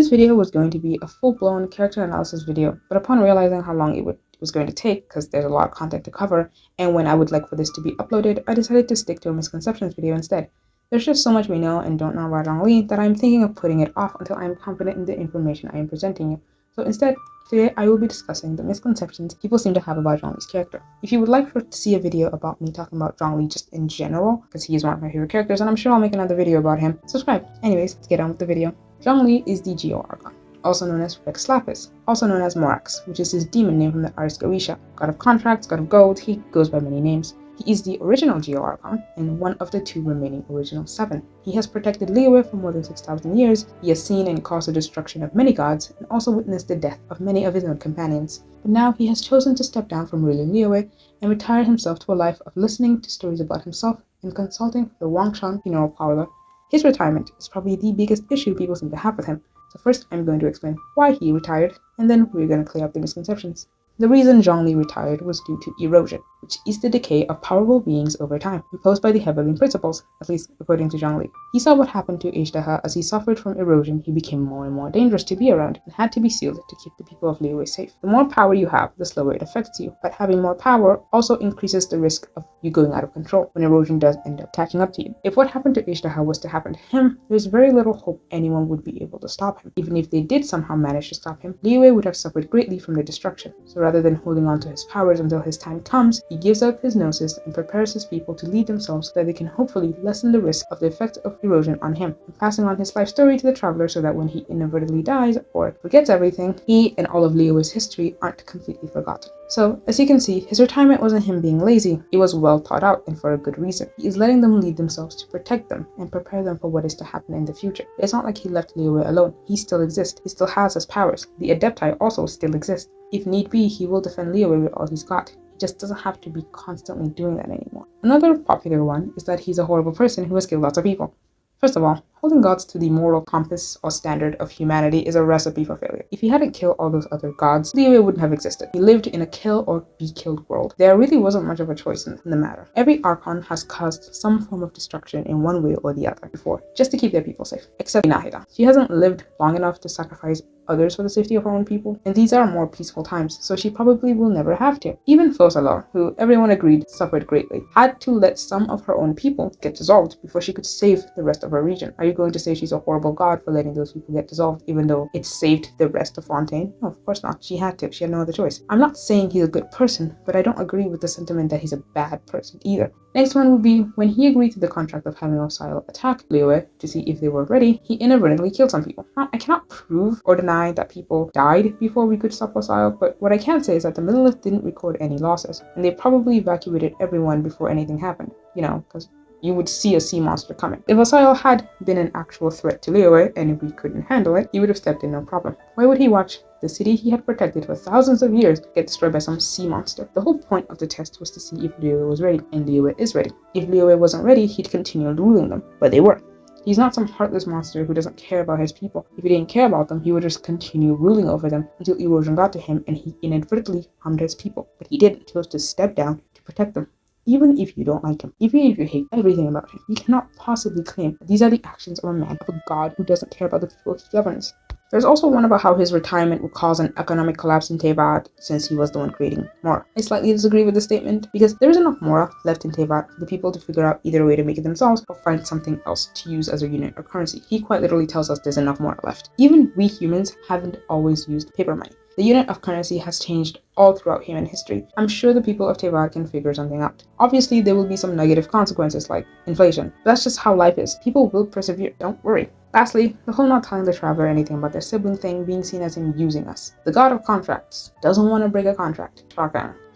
This video was going to be a full-blown character analysis video, but upon realizing how long it was going to take, because there's a lot of content to cover, and when I would like for this to be uploaded, I decided to stick to a misconceptions video instead. There's just so much we know and don't know about Zhongli that I'm thinking of putting it off until I'm confident in the information I am presenting you. So instead, today I will be discussing the misconceptions people seem to have about Zhongli's character. If you would like to see a video about me talking about Zhongli just in general, because he is one of my favorite characters and I'm sure I'll make another video about him, subscribe. Anyways, let's get on with the video. Zhongli is the Geo-Archon, also known as Rex Lapis, also known as Morax, which is his demon name from the artist Goetia. God of contracts, god of gold, he goes by many names. He is the original Geo-Archon and one of the two remaining original 7. He has protected Liyue for more than 6,000 years, he has seen and caused the destruction of many gods, and also witnessed the death of many of his own companions. But now he has chosen to step down from ruling Liyue and retire himself to a life of listening to stories about himself and consulting the Wangshan funeral parlor. His retirement is probably the biggest issue people seem to have with him. So first I'm going to explain why he retired, and then we're going to clear up the misconceptions. The reason Zhongli retired was due to erosion, which is the decay of powerful beings over time, imposed by the Heavenly Principles, at least according to Zhongli. He saw what happened to Ishtaha as he suffered from erosion. He became more and more dangerous to be around and had to be sealed to keep the people of Liyue safe. The more power you have, the slower it affects you, but having more power also increases the risk of you going out of control when erosion does end up catching up to you. If what happened to Ishtaha was to happen to him, there's very little hope anyone would be able to stop him. Even if they did somehow manage to stop him, Liyue would have suffered greatly from the destruction. So rather than holding on to his powers until his time comes, he gives up his gnosis and prepares his people to lead themselves so that they can hopefully lessen the risk of the effect of erosion on him, and passing on his life story to the traveler so that when he inadvertently dies or forgets everything, he and all of Liyue's history aren't completely forgotten. So, as you can see, his retirement wasn't him being lazy, it was well thought out and for a good reason. He is letting them lead themselves to protect them and prepare them for what is to happen in the future. It's not like he left Liyue alone. He still exists. He still has his powers. The Adepti also still exist. If need be, he will defend Liyue with all he's got. He just doesn't have to be constantly doing that anymore. Another popular one is that he's a horrible person who has killed lots of people. First of all, holding gods to the moral compass or standard of humanity is a recipe for failure. If he hadn't killed all those other gods, Liyue wouldn't have existed. He lived in a kill or be killed world. There really wasn't much of a choice in the matter. Every Archon has caused some form of destruction in one way or the other before, just to keep their people safe. Except Nahida. She hasn't lived long enough to sacrifice others for the safety of her own people, and these are more peaceful times, so she probably will never have to. Even Fossalor, who everyone agreed suffered greatly, had to let some of her own people get dissolved before she could save the rest of her region. Are you going to say she's a horrible god for letting those people get dissolved, even though it saved the rest of Fontaine? No, of course not. She had to. She had no other choice. I'm not saying he's a good person, but I don't agree with the sentiment that he's a bad person either. Next one would be when he agreed to the contract of having Osile attack Liyue to see if they were ready, he inadvertently killed some people. Now, I cannot prove or deny that people died before we could stop Osile, but what I can say is that the Millelith didn't record any losses, and they probably evacuated everyone before anything happened, because you would see a sea monster coming. If Osile had been an actual threat to Liyue, and if we couldn't handle it, he would have stepped in no problem. Why would he watch the city he had protected for thousands of years get destroyed by some sea monster? The whole point of the test was to see if Liyue was ready, and Liyue is ready. If Liyue wasn't ready, he'd continue ruling them, but they were. He's not some heartless monster who doesn't care about his people. If he didn't care about them, he would just continue ruling over them until erosion got to him and he inadvertently harmed his people. But he didn't. He chose to step down to protect them. Even if you don't like him, even if you hate everything about him, you cannot possibly claim that these are the actions of a man, of a god who doesn't care about the people he governs. There's also one about how his retirement would cause an economic collapse in Teyvat since he was the one creating Mora. I slightly disagree with the statement because there is enough Mora left in Teyvat for the people to figure out either a way to make it themselves or find something else to use as a unit or currency. He quite literally tells us there's enough Mora left. Even we humans haven't always used paper money. The unit of currency has changed all throughout human history. I'm sure the people of Teyvat can figure something out. Obviously, there will be some negative consequences like inflation. But that's just how life is. People will persevere, don't worry. Lastly, the whole not telling the traveler anything about their sibling thing being seen as him using us. The god of contracts doesn't want to break a contract.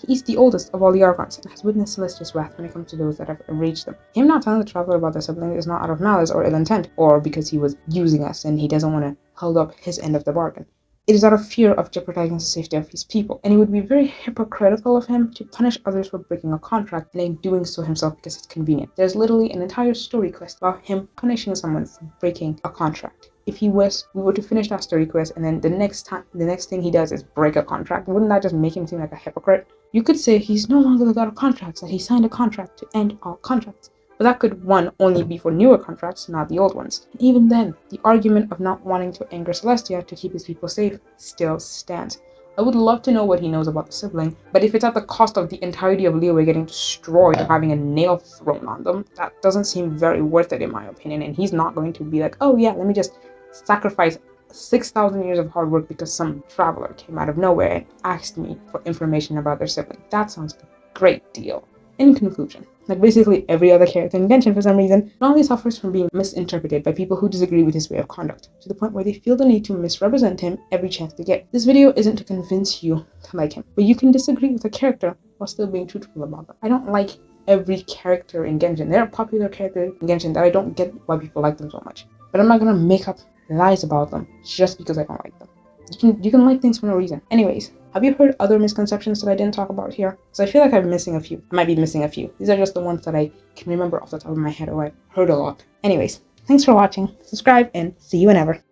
He is the oldest of all the Archons and has witnessed Celestia's wrath when it comes to those that have enraged them. Him not telling the traveler about their sibling is not out of malice or ill intent, or because he was using us and he doesn't want to hold up his end of the bargain. It is out of fear of jeopardizing the safety of his people, and it would be very hypocritical of him to punish others for breaking a contract and then doing so himself because it's convenient. There's literally an entire story quest about him punishing someone for breaking a contract. If we were to finish that story quest and then the next thing he does is break a contract, wouldn't that just make him seem like a hypocrite? You could say he's no longer the god of contracts, that he signed a contract to end all contracts. But that could, one, only be for newer contracts, not the old ones. And even then, the argument of not wanting to anger Celestia to keep his people safe still stands. I would love to know what he knows about the sibling, but if it's at the cost of the entirety of Liyue getting destroyed or having a nail thrown on them, that doesn't seem very worth it in my opinion, and he's not going to be like, oh yeah, let me just sacrifice 6,000 years of hard work because some traveler came out of nowhere and asked me for information about their sibling. That sounds like a great deal. In conclusion, like basically every other character in Genshin for some reason, Zhongli suffers from being misinterpreted by people who disagree with his way of conduct, to the point where they feel the need to misrepresent him every chance they get. This video isn't to convince you to like him, but you can disagree with a character while still being truthful about them. I don't like every character in Genshin. There are popular characters in Genshin that I don't get why people like them so much, but I'm not gonna make up lies about them just because I don't like them. You can like things for no reason. Anyways, have you heard other misconceptions that I didn't talk about here? Because I feel like I'm missing a few. I might be missing a few. These are just the ones that I can remember off the top of my head or I've heard a lot. Anyways, thanks for watching. Subscribe and see you whenever.